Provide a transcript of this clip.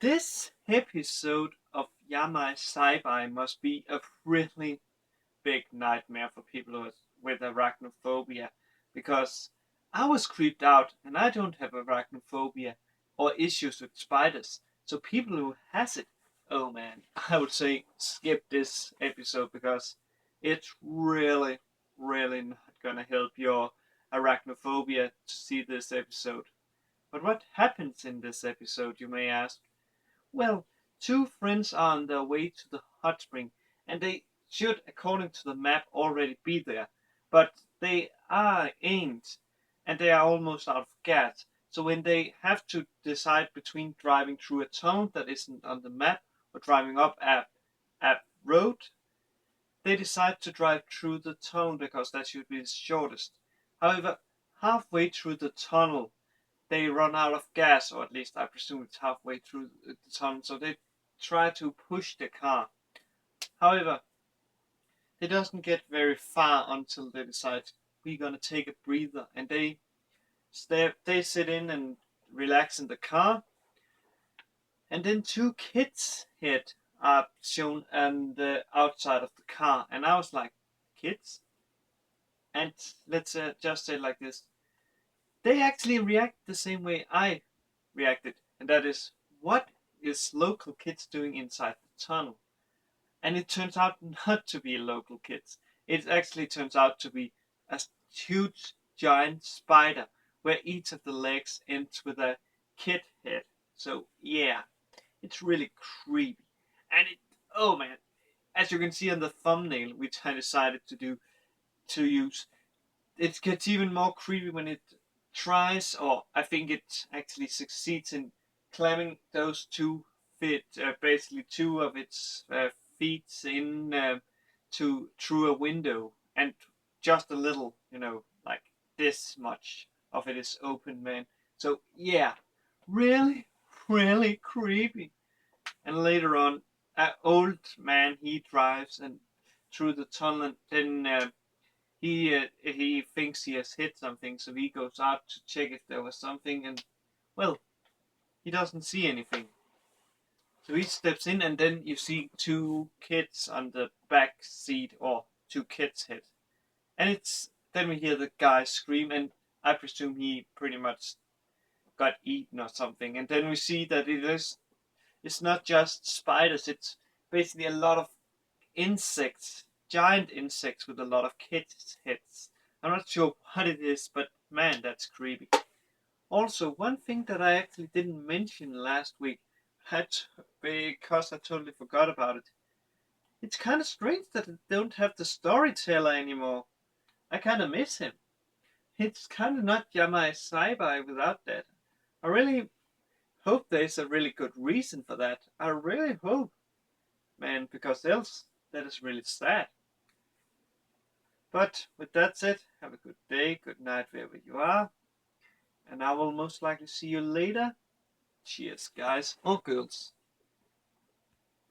This episode of Yami Shibai must be a really big nightmare for people with arachnophobia because I was creeped out and I don't have arachnophobia or issues with spiders. So people who has it, oh man, I would say skip this episode because it's really not gonna help your arachnophobia to see this episode. But what happens in this episode, you may ask? Well, two friends are on their way to the hot spring, and they should, according to the map, already be there. But ain't, and they are almost out of gas. So when they have to decide between driving through a town that isn't on the map or driving up a road, they decide to drive through the tunnel because that should be the shortest. However, halfway through the tunnel, they run out of gas, or at least I presume it's halfway through the tunnel, so they try to push the car. However, they doesn't get very far until they decide we're gonna take a breather, and they sit in and relax in the car, and then two kids' head are shown on the outside of the car, and I was like, kids? And let's just say it like this: they actually react the same way I reacted, and that is, what is local kids doing inside the tunnel? And it turns out not to be local kids. It actually turns out to be a huge giant spider where each of the legs ends with a kid head. So yeah, it's really creepy. And oh man, as you can see on the thumbnail, which I decided to use, it gets even more creepy when it tries, or I think it actually succeeds in climbing those two feet, basically two of its feet in to through a window, and just a little, like this much of it is open, man. So yeah, really creepy. And later on, an old man, he drives and through the tunnel, and then he thinks he has hit something, so he goes out to check if there was something, and well, he doesn't see anything. So he steps in, and then you see two kids on the back seat, or two kids' head, and it's then we hear the guy scream, and I presume he pretty much got eaten or something, and then we see that it's not just spiders; it's basically a lot of insects, giant insects with a lot of kids' heads. I'm not sure what it is, but man, that's creepy. Also, one thing that I actually didn't mention last week, because I totally forgot about it. It's kind of strange that I don't have the storyteller anymore. I kind of miss him. It's kind of not Yami Shibai without that. I really hope there's a really good reason for that. I really hope, man, because else that is really sad. But with that said, have a good day, good night wherever you are, and I will most likely see you later. Cheers, guys or girls.